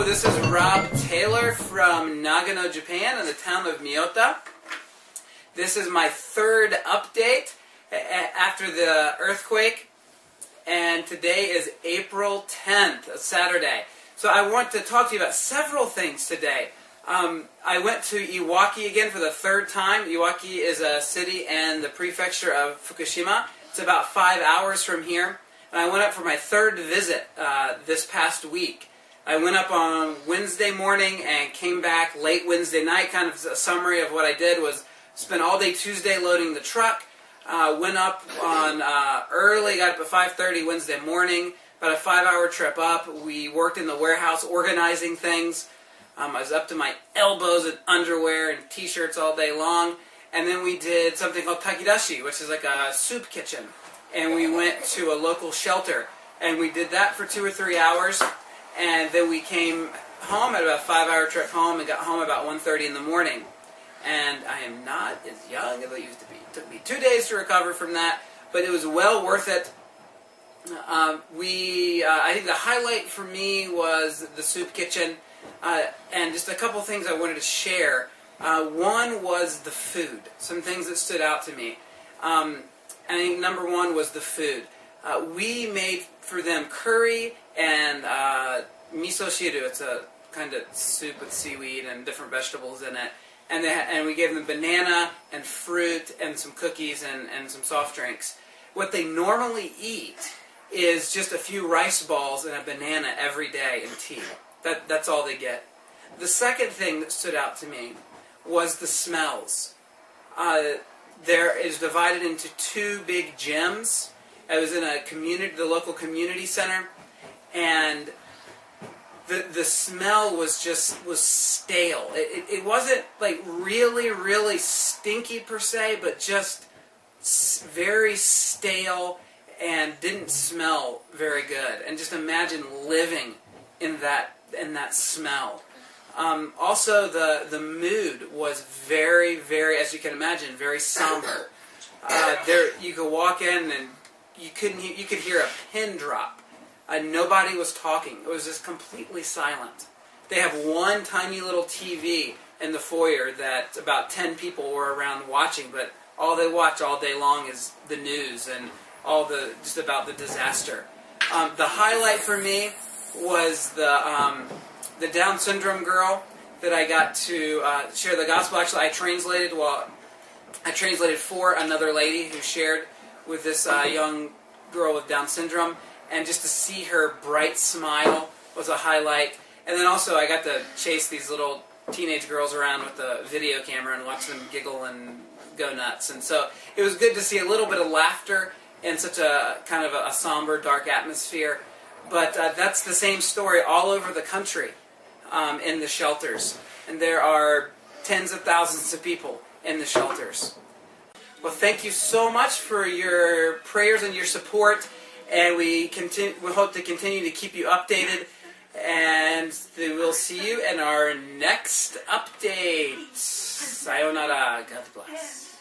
this is Rob Taylor from Nagano, Japan, in the town of Miyota. This is my third update after the earthquake, and today is April 10th, a Saturday. So I want to talk to you about several things today. I went to Iwaki again for the third time. Iwaki is a city in the prefecture of Fukushima. It's about 5 hours from here. And I went up for my third visit this past week. I went up on Wednesday morning and came back late Wednesday night. Kind of a summary of what I did was spent all day Tuesday loading the truck. Went up on early, got up at 5:30 Wednesday morning. About a 5-hour trip up. We worked in the warehouse organizing things. I was up to my elbows in underwear and t-shirts all day long. And then we did something called takidashi, which is like a soup kitchen. And we went to a local shelter. And we did that for 2 or 3 hours. And then we came home at about a 5-hour trip home and got home about 1:30 in the morning. And I am not as young as I used to be. It took me 2 days to recover from that, but it was well worth it. I think the highlight for me was the soup kitchen, and just a couple things I wanted to share. One was the food, some things that stood out to me. I think number one was the food. We made for them curry and miso shiru. It's a kind of soup with seaweed and different vegetables in it. And we gave them banana and fruit and some cookies and some soft drinks. What they normally eat is just a few rice balls and a banana every day and tea. That's all they get. The second thing that stood out to me was the smells. There is divided into 2 big gyms. I was in the local community center, and the smell was stale. It wasn't like really stinky per se, but just very stale and didn't smell very good. And just imagine living in that smell. Also, the mood was very, as you can imagine, very somber. You could walk in and you could hear a pin drop. Nobody was talking. It was just completely silent. They have one tiny little TV in the foyer that about 10 people were around watching, but all they watch all day long is the news and just about the disaster. The highlight for me was the Down syndrome girl that I got to share the gospel. Actually, I translated for another lady who shared with this young girl with Down syndrome, and just to see her bright smile was a highlight. And then also I got to chase these little teenage girls around with a video camera and watch them giggle and go nuts. And so it was good to see a little bit of laughter in such a kind of a somber, dark atmosphere. But that's the same story all over the country in the shelters. And there are tens of thousands of people in the shelters. Well, thank you so much for your prayers and your support. And we hope to continue to keep you updated. And we'll see you in our next update. Sayonara. God bless.